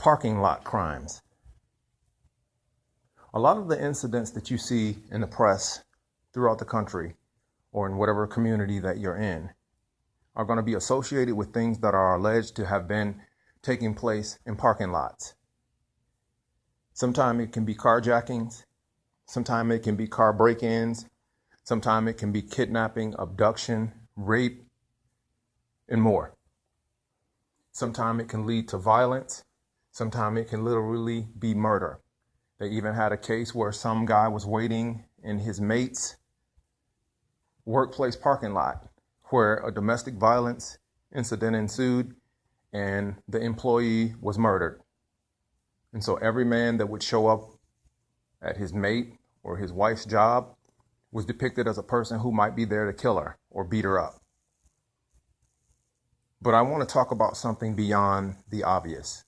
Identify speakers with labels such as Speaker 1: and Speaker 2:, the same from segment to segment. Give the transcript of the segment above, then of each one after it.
Speaker 1: parking lot crimes. A lot of the incidents that you see in the press throughout the country or in whatever community that you're in are going to be associated with things that are alleged to have been taking place in parking lots. Sometimes it can be carjackings. Sometimes it can be car break-ins. Sometimes it can be kidnapping, abduction, rape, and more. Sometimes it can lead to violence. Sometimes it can literally be murder. They even had a case where some guy was waiting in his mate's workplace parking lot where a domestic violence incident ensued and the employee was murdered. And so every man that would show up at his mate or his wife's job was depicted as a person who might be there to kill her or beat her up. But I want to talk about something beyond the obvious.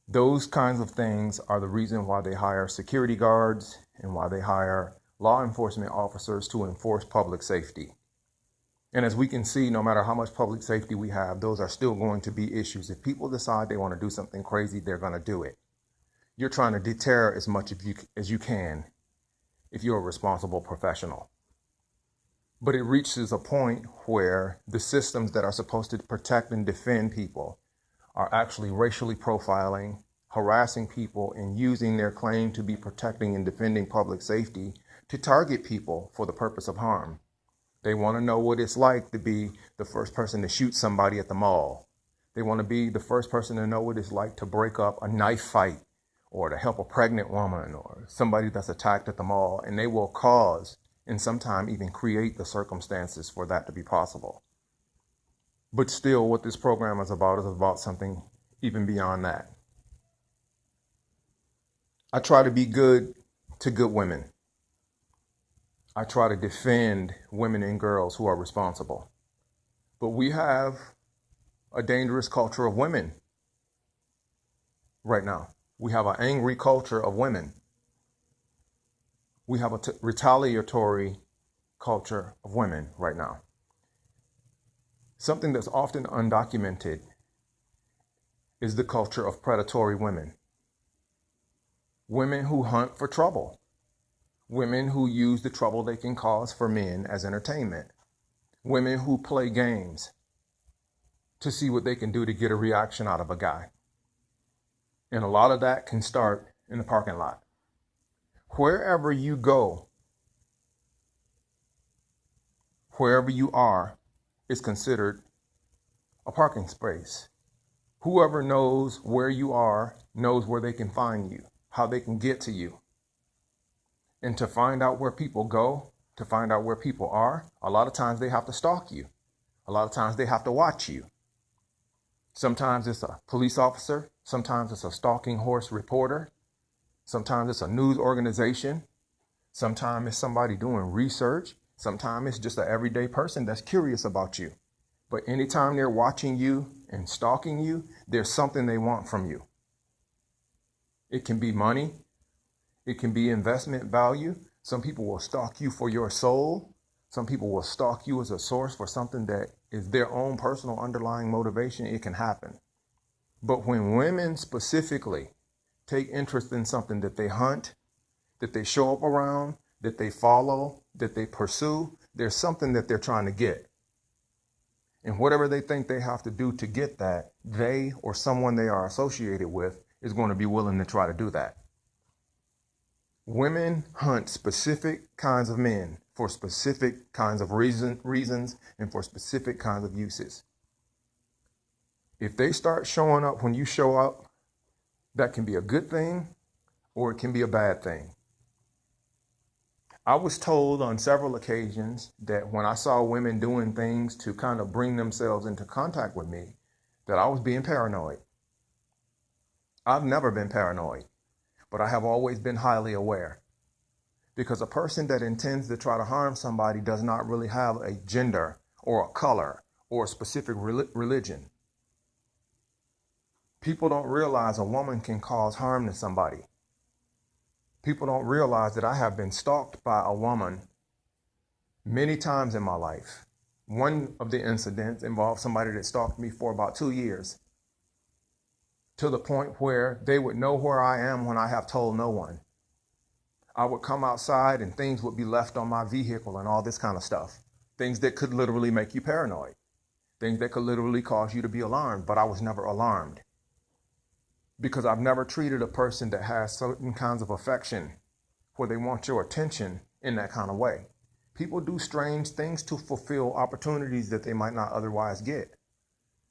Speaker 1: Those kinds of things are the reason why they hire security guards and why they hire law enforcement officers to enforce public safety. And as we can see, no matter how much public safety we have, those are still going to be issues. If people decide they want to do something crazy, they're going to do it. You're trying to deter as much as you can if you're a responsible professional. But it reaches a point where the systems that are supposed to protect and defend people are actually racially profiling, harassing people, and using their claim to be protecting and defending public safety to target people for the purpose of harm. They want to know what it's like to be the first person to shoot somebody at the mall. They want to be the first person to know what it's like to break up a knife fight or to help a pregnant woman or somebody that's attacked at the mall. And they will cause and sometimes even create the circumstances for that to be possible. But still, what this program is about something even beyond that. I try to be good to good women. I try to defend women and girls who are responsible. But we have a dangerous culture of women right now. We have an angry culture of women. We have a retaliatory culture of women right now. Something that's often undocumented is the culture of predatory women. Women who hunt for trouble. Women who use the trouble they can cause for men as entertainment. Women who play games to see what they can do to get a reaction out of a guy. And a lot of that can start in the parking lot. Wherever you go, wherever you are, is considered a parking space. Whoever knows where you are knows where they can find you, how they can get to you. And to find out where people go, to find out where people are, a lot of times they have to stalk you. A lot of times they have to watch you. Sometimes it's a police officer. Sometimes it's a stalking horse reporter. Sometimes it's a news organization. Sometimes it's somebody doing research. Sometimes it's just an everyday person that's curious about you. But anytime they're watching you and stalking you, there's something they want from you. It can be money. It can be investment value. Some people will stalk you for your soul. Some people will stalk you as a source for something that is their own personal underlying motivation. It can happen. But when women specifically take interest in something that they hunt, that they show up around, that they follow, that they pursue, there's something that they're trying to get. And whatever they think they have to do to get that, they or someone they are associated with is going to be willing to try to do that. Women hunt specific kinds of men for specific kinds of reasons and for specific kinds of uses. If they start showing up when you show up, that can be a good thing or it can be a bad thing. I was told on several occasions that when I saw women doing things to kind of bring themselves into contact with me, that I was being paranoid. I've never been paranoid, but I have always been highly aware. Because a person that intends to try to harm somebody does not really have a gender or a color or a specific religion. People don't realize a woman can cause harm to somebody. People don't realize that I have been stalked by a woman many times in my life. One of the incidents involved somebody that stalked me for about 2 years. to the point where they would know where I am when I have told no one. I would come outside and things would be left on my vehicle and all this kind of stuff. Things that could literally make you paranoid. Things that could literally cause you to be alarmed, but I was never alarmed. Because I've never treated a person that has certain kinds of affection where they want your attention in that kind of way. People do strange things to fulfill opportunities that they might not otherwise get.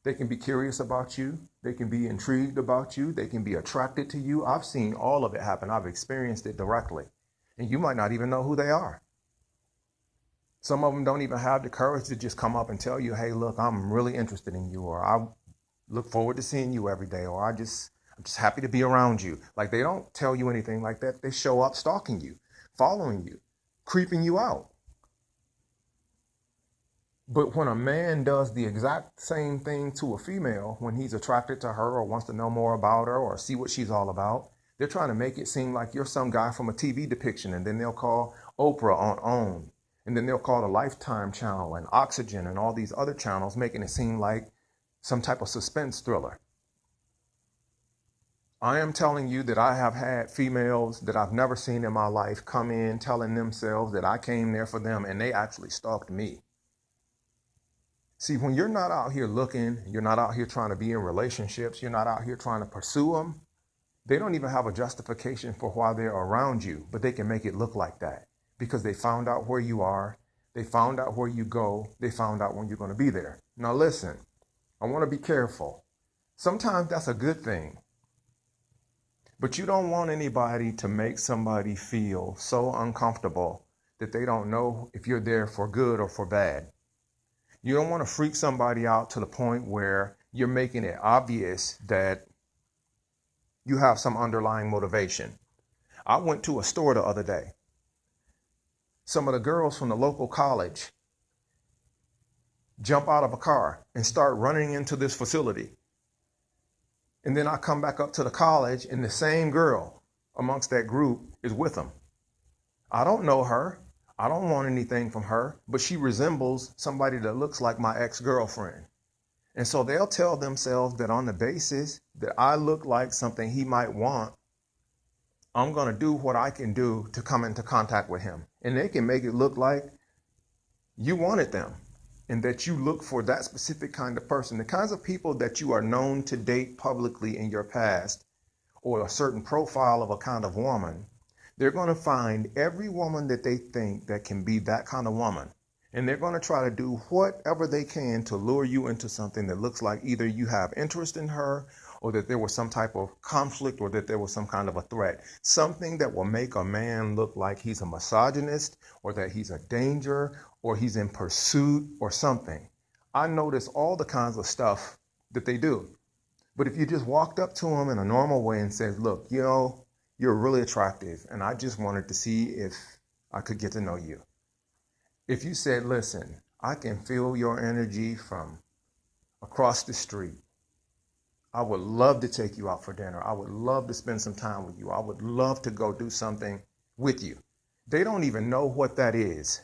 Speaker 1: They can be curious about you. They can be intrigued about you. They can be attracted to you. I've seen all of it happen. I've experienced it directly. And you might not even know who they are. Some of them don't even have the courage to just come up and tell you, hey, look, I'm really interested in you, or I look forward to seeing you every day, or I'm just happy to be around you. Like, they don't tell you anything like that. They show up stalking you, following you, creeping you out. But when a man does the exact same thing to a female, when he's attracted to her or wants to know more about her or see what she's all about, they're trying to make it seem like you're some guy from a TV depiction. And then they'll call Oprah on OWN. And then they'll call the Lifetime channel and Oxygen and all these other channels, making it seem like some type of suspense thriller. I am telling you that I have had females that I've never seen in my life come in telling themselves that I came there for them, and they actually stalked me. See, when you're not out here looking, you're not out here trying to be in relationships, you're not out here trying to pursue them, they don't even have a justification for why they're around you, but they can make it look like that because they found out where you are, they found out where you go, they found out when you're going to be there. Now listen, I want to be careful. Sometimes that's a good thing, but you don't want anybody to make somebody feel so uncomfortable that they don't know if you're there for good or for bad. You don't want to freak somebody out to the point where you're making it obvious that you have some underlying motivation. I went to a store the other day. Some of the girls from the local college jump out of a car and start running into this facility. And then I come back up to the college and the same girl amongst that group is with them. I don't know her. I don't want anything from her, but she resembles somebody that looks like my ex-girlfriend. And so they'll tell themselves that on the basis that I look like something he might want, I'm going to do what I can do to come into contact with him. And they can make it look like you wanted them and that you look for that specific kind of person. The kinds of people that you are known to date publicly in your past, or a certain profile of a kind of woman, they're going to find every woman that they think that can be that kind of woman. And they're going to try to do whatever they can to lure you into something that looks like either you have interest in her, or that there was some type of conflict, or that there was some kind of a threat. Something that will make a man look like he's a misogynist, or that he's a danger, or he's in pursuit, or something. I notice all the kinds of stuff that they do. But if you just walked up to him in a normal way and said, look, you know, you're really attractive, and I just wanted to see if I could get to know you. If you said, listen, I can feel your energy from across the street. I would love to take you out for dinner. I would love to spend some time with you. I would love to go do something with you. They don't even know what that is.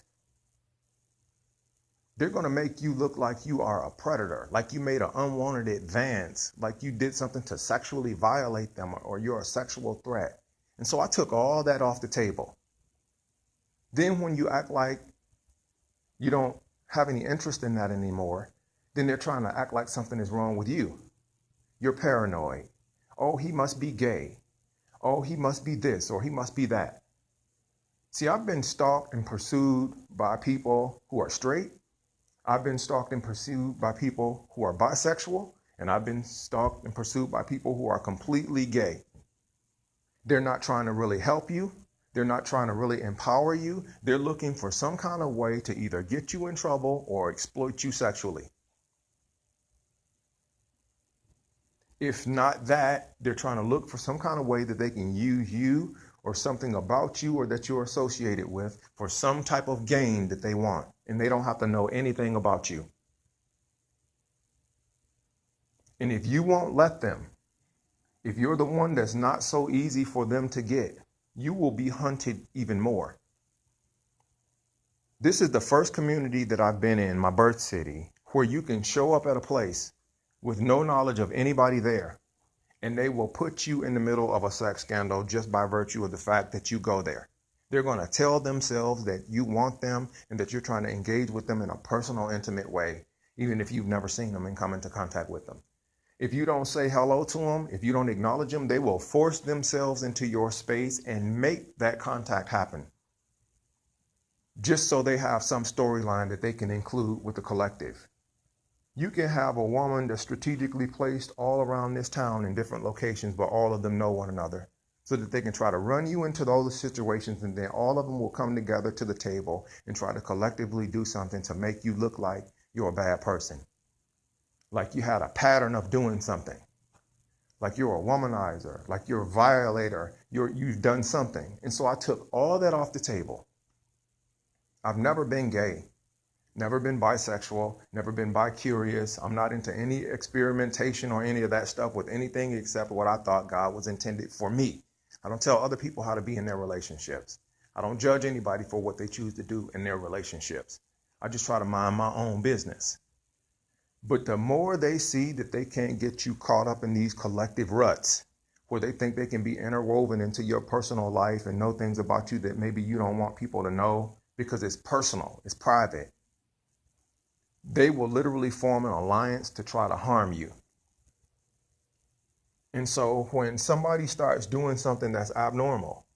Speaker 1: They're going to make you look like you are a predator, like you made an unwanted advance, like you did something to sexually violate them, or you're a sexual threat. And so I took all that off the table. Then when you act like you don't have any interest in that anymore, then they're trying to act like something is wrong with you. You're paranoid. Oh, he must be gay. Oh, he must be this, or he must be that. See, I've been stalked and pursued by people who are straight. I've been stalked and pursued by people who are bisexual. And I've been stalked and pursued by people who are completely gay. They're not trying to really help you. They're not trying to really empower you. They're looking for some kind of way to either get you in trouble or exploit you sexually. If not that, they're trying to look for some kind of way that they can use you or something about you or that you're associated with for some type of gain that they want. And they don't have to know anything about you. And if you won't let them, if you're the one that's not so easy for them to get, you will be hunted even more. This is the first community that I've been in, my birth city, where you can show up at a place with no knowledge of anybody there And they will put you in the middle of a sex scandal just by virtue of the fact that you go there. They're going to tell themselves that you want them and that you're trying to engage with them in a personal, intimate way, even if you've never seen them and come into contact with them. If you don't say hello to them, if you don't acknowledge them, they will force themselves into your space and make that contact happen, just so they have some storyline that they can include with the collective. You can have a woman that's strategically placed all around this town in different locations, but all of them know one another, so that they can try to run you into those situations, and then all of them will come together to the table and try to collectively do something to make you look like you're a bad person, like you had a pattern of doing something, like you're a womanizer, like you're a violator, you've done something. And so I took all that off the table. I've never been gay. Never been bisexual, never been bi-curious. I'm not into any experimentation or any of that stuff with anything except what I thought God was intended for me. I don't tell other people how to be in their relationships. I don't judge anybody for what they choose to do in their relationships. I just try to mind my own business. But the more they see that they can't get you caught up in these collective ruts where they think they can be interwoven into your personal life and know things about you that maybe you don't want people to know because it's personal, it's private, they will literally form an alliance to try to harm you. And so when somebody starts doing something that's abnormal,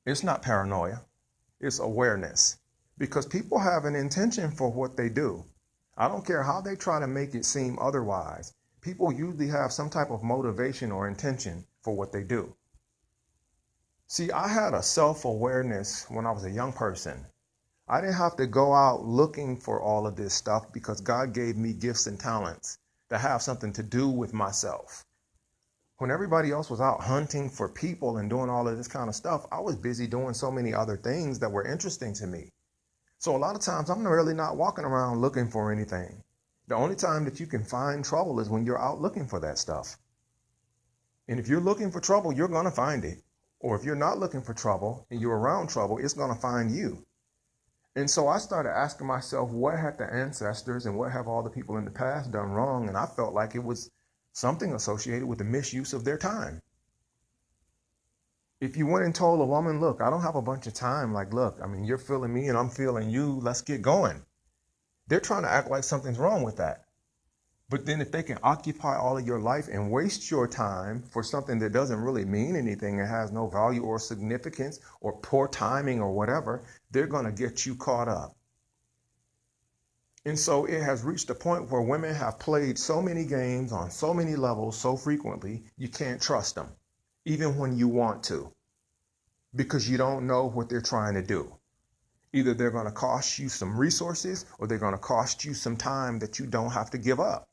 Speaker 1: it's not paranoia, it's awareness. Because people have an intention for what they do. I don't care how they try to make it seem otherwise. People usually have some type of motivation or intention for what they do. See, I had a self-awareness when I was a young person. I didn't have to go out looking for all of this stuff because God gave me gifts and talents that have something to do with myself. When everybody else was out hunting for people and doing all of this kind of stuff, I was busy doing so many other things that were interesting to me. So a lot of times I'm really not walking around looking for anything. The only time that you can find trouble is when you're out looking for that stuff. And if you're looking for trouble, you're going to find it. Or if you're not looking for trouble and you're around trouble, it's going to find you. And so I started asking myself, what had the ancestors and what have all the people in the past done wrong? And I felt like it was something associated with the misuse of their time. If you went and told a woman, look, I don't have a bunch of time, like, look, I mean, you're feeling me and I'm feeling you, let's get going. They're trying to act like something's wrong with that. But then if they can occupy all of your life and waste your time for something that doesn't really mean anything and has no value or significance or poor timing or whatever, they're going to get you caught up. And so it has reached a point where women have played so many games on so many levels so frequently, you can't trust them, even when you want to, because you don't know what they're trying to do. Either they're going to cost you some resources or they're going to cost you some time that you don't have to give up.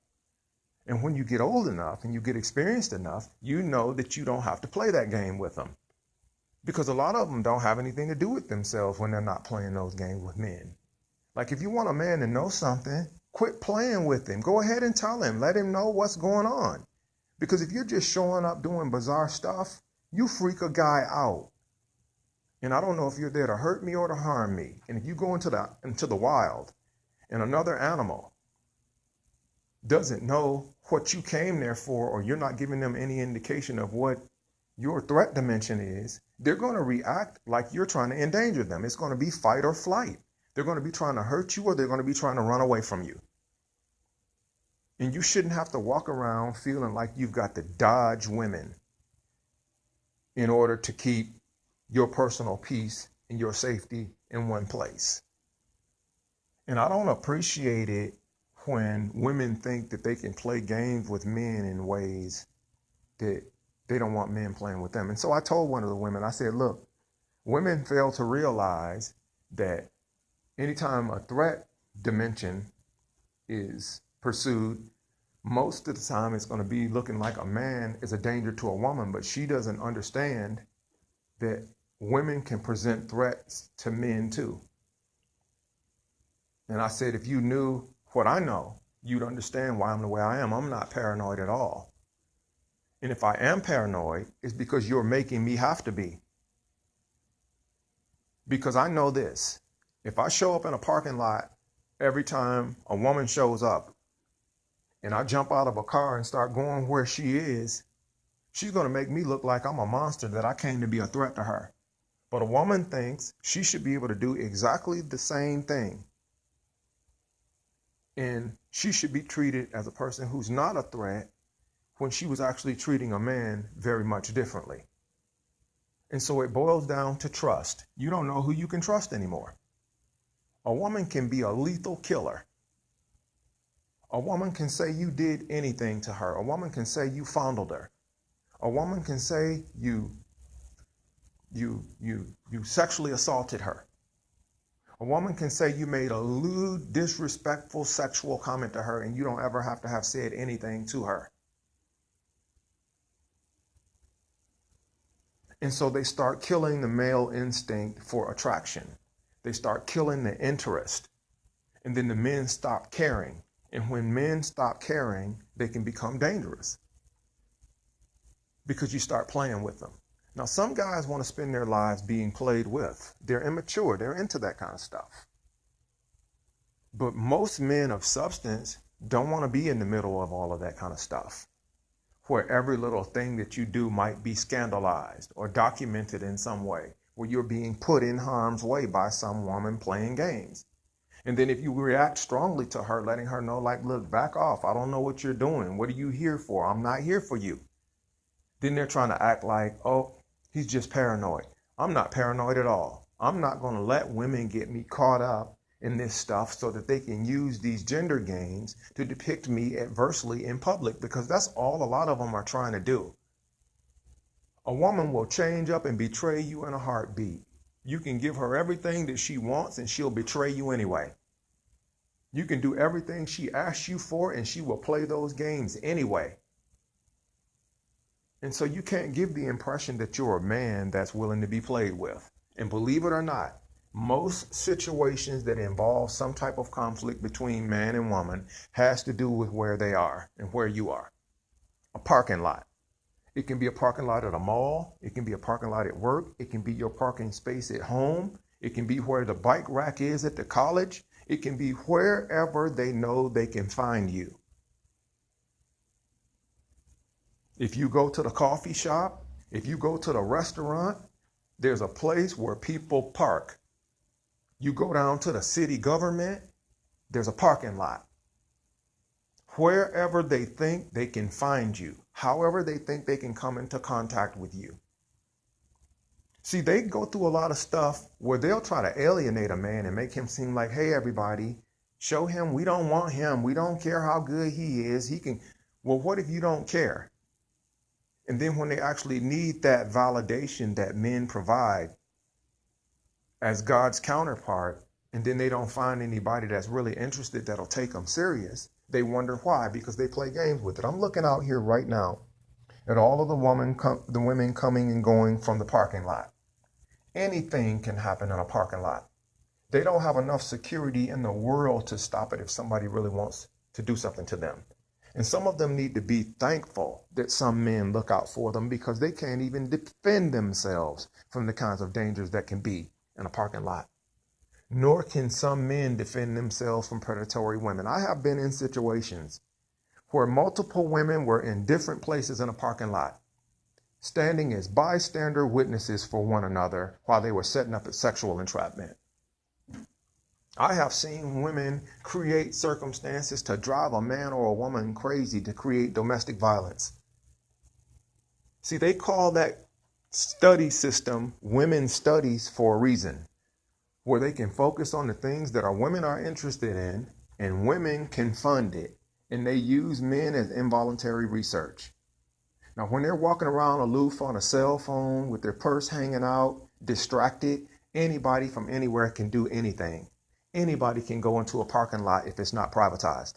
Speaker 1: And when you get old enough and you get experienced enough, you know that you don't have to play that game with them. Because a lot of them don't have anything to do with themselves when they're not playing those games with men. Like if you want a man to know something, quit playing with him. Go ahead and tell him. Let him know what's going on. Because if you're just showing up doing bizarre stuff, you freak a guy out. And I don't know if you're there to hurt me or to harm me. And if you go into the wild and another animal doesn't know what you came there for, or you're not giving them any indication of what your threat dimension is, they're going to react like you're trying to endanger them. It's going to be fight or flight. They're going to be trying to hurt you or they're going to be trying to run away from you. And you shouldn't have to walk around feeling like you've got to dodge women in order to keep your personal peace and your safety in one place. And I don't appreciate it when women think that they can play games with men in ways that they don't want men playing with them. And so I told one of the women, I said, look, women fail to realize that anytime a threat dimension is pursued, most of the time it's going to be looking like a man is a danger to a woman, but she doesn't understand that women can present threats to men too. And I said, if you knew what I know, you'd understand why I'm the way I am. I'm not paranoid at all. And if I am paranoid, it's because you're making me have to be. Because I know this. If I show up in a parking lot every time a woman shows up and I jump out of a car and start going where she is, she's going to make me look like I'm a monster, that I came to be a threat to her. But a woman thinks she should be able to do exactly the same thing. And she should be treated as a person who's not a threat when she was actually treating a man very much differently. And so it boils down to trust. You don't know who you can trust anymore. A woman can be a lethal killer. A woman can say you did anything to her. A woman can say you fondled her. A woman can say you sexually assaulted her. A woman can say you made a lewd, disrespectful sexual comment to her, and you don't ever have to have said anything to her. And so they start killing the male instinct for attraction. They start killing the interest. And then the men stop caring. And when men stop caring, they can become dangerous because you start playing with them. Now, some guys want to spend their lives being played with. They're immature. They're into that kind of stuff. But most men of substance don't want to be in the middle of all of that kind of stuff, where every little thing that you do might be scandalized or documented in some way, where you're being put in harm's way by some woman playing games. And then if you react strongly to her, letting her know, like, look, back off. I don't know what you're doing. What are you here for? I'm not here for you. Then they're trying to act like, oh, he's just paranoid. I'm not paranoid at all. I'm not going to let women get me caught up in this stuff so that they can use these gender games to depict me adversely in public, because that's all a lot of them are trying to do. A woman will change up and betray you in a heartbeat. You can give her everything that she wants and she'll betray you anyway. You can do everything she asks you for and she will play those games anyway. And so you can't give the impression that you're a man that's willing to be played with. And believe it or not, most situations that involve some type of conflict between man and woman has to do with where they are and where you are. A parking lot. It can be a parking lot at a mall. It can be a parking lot at work. It can be your parking space at home. It can be where the bike rack is at the college. It can be wherever they know they can find you. If you go to the coffee shop, if you go to the restaurant, there's a place where people park. You go down to the city government, there's a parking lot. Wherever they think they can find you, however they think they can come into contact with you. See, they go through a lot of stuff where they'll try to alienate a man and make him seem like, hey, everybody, show him we don't want him. We don't care how good he is. He can. Well, what if you don't care? And then when they actually need that validation that men provide as God's counterpart, and then they don't find anybody that's really interested that'll take them serious, they wonder why, because they play games with it. I'm looking out here right now at all of the women coming and going from the parking lot. Anything can happen in a parking lot. They don't have enough security in the world to stop it if somebody really wants to do something to them. And some of them need to be thankful that some men look out for them, because they can't even defend themselves from the kinds of dangers that can be in a parking lot. Nor can some men defend themselves from predatory women. I have been in situations where multiple women were in different places in a parking lot, standing as bystander witnesses for one another while they were setting up a sexual entrapment. I have seen women create circumstances to drive a man or a woman crazy to create domestic violence. See, they call that study system women's studies for a reason, where they can focus on the things that our women are interested in, and women can fund it. And they use men as involuntary research. Now, when they're walking around aloof on a cell phone with their purse hanging out, distracted, anybody from anywhere can do anything. Anybody can go into a parking lot if it's not privatized.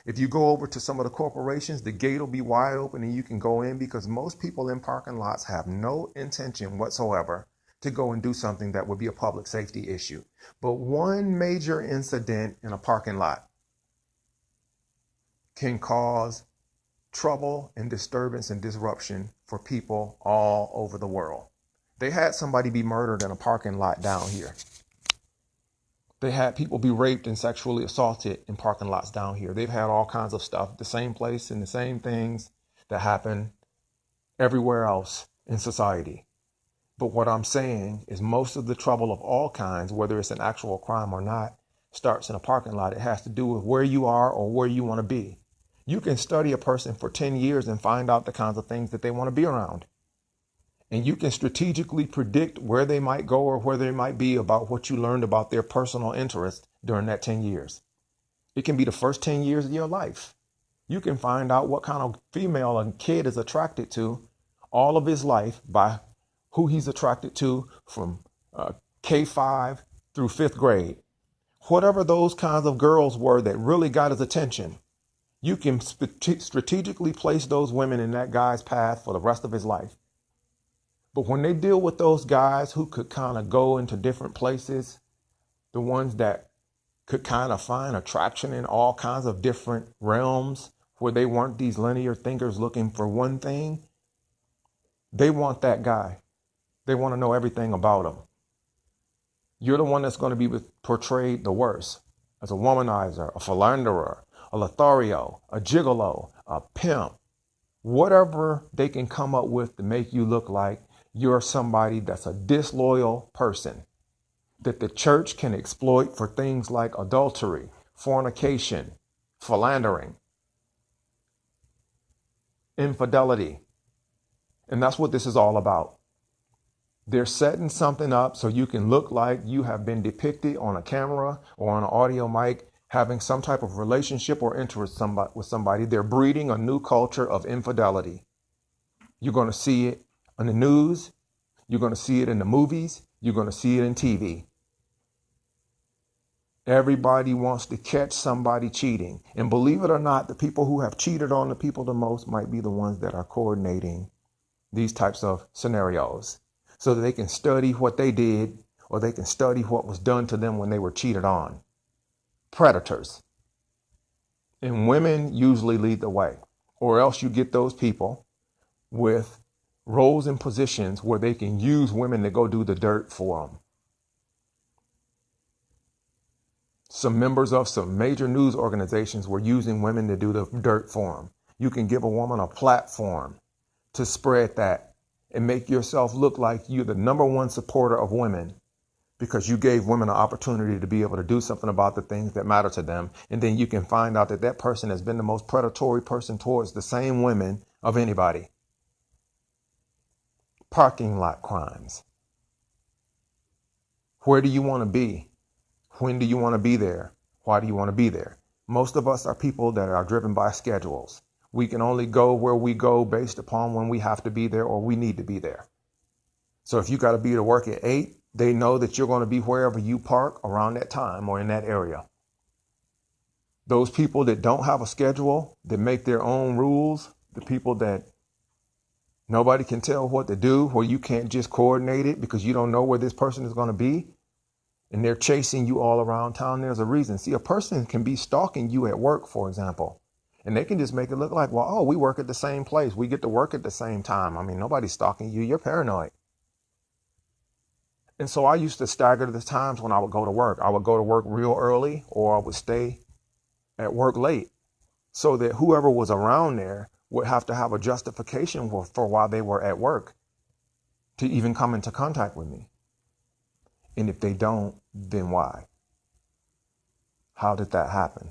Speaker 1: If you go over to some of the corporations, the gate will be wide open and you can go in, because most people in parking lots have no intention whatsoever to go and do something that would be a public safety issue. But one major incident in a parking lot can cause trouble and disturbance and disruption for people all over the world. They had somebody be murdered in a parking lot down here. They had people be raped and sexually assaulted in parking lots down here. They've had all kinds of stuff, the same place and the same things that happen everywhere else in society. But what I'm saying is most of the trouble of all kinds, whether it's an actual crime or not, starts in a parking lot. It has to do with where you are or where you want to be. You can study a person for 10 years and find out the kinds of things that they want to be around. And you can strategically predict where they might go or where they might be about what you learned about their personal interest during that 10 years. It can be the first 10 years of your life. You can find out what kind of female a kid is attracted to all of his life by who he's attracted to from K5 through 5th grade. Whatever those kinds of girls were that really got his attention, you can strategically place those women in that guy's path for the rest of his life. But when they deal with those guys who could kind of go into different places, the ones that could kind of find attraction in all kinds of different realms where they weren't these linear thinkers looking for one thing, they want that guy. They want to know everything about him. You're the one that's going to be portrayed the worst as a womanizer, a philanderer, a Lothario, a gigolo, a pimp, whatever they can come up with to make you look like you're somebody that's a disloyal person that the church can exploit for things like adultery, fornication, philandering, infidelity. And that's what this is all about. They're setting something up so you can look like you have been depicted on a camera or on an audio mic having some type of relationship or interest with somebody. They're breeding a new culture of infidelity. You're going to see it on the news. You're going to see it in the movies. You're going to see it in TV. Everybody wants to catch somebody cheating. And believe it or not, the people who have cheated on the people the most might be the ones that are coordinating these types of scenarios so that they can study what they did or they can study what was done to them when they were cheated on. Predators. And women usually lead the way, or else you get those people with roles and positions where they can use women to go do the dirt for them. Some members of some major news organizations were using women to do the dirt for them. You can give a woman a platform to spread that and make yourself look like you're the number one supporter of women because you gave women an opportunity to be able to do something about the things that matter to them. And then you can find out that that person has been the most predatory person towards the same women of anybody. Parking lot crimes. Where do you want to be? When do you want to be there? Why do you want to be there? Most of us are people that are driven by schedules. We can only go where we go based upon when we have to be there or we need to be there. So if you got to be to work at 8, they know that you're going to be wherever you park around that time or in that area. Those people that don't have a schedule, that make their own rules, the people that nobody can tell what to do, where you can't just coordinate it because you don't know where this person is going to be, and they're chasing you all around town, there's a reason. See, a person can be stalking you at work, for example, and they can just make it look like, well, oh, we work at the same place. We get to work at the same time. I mean, nobody's stalking you. You're paranoid. And so I used to stagger the times when I would go to work. I would go to work real early or I would stay at work late so that whoever was around there would have to have a justification for why they were at work to even come into contact with me. And if they don't, then why? How did that happen?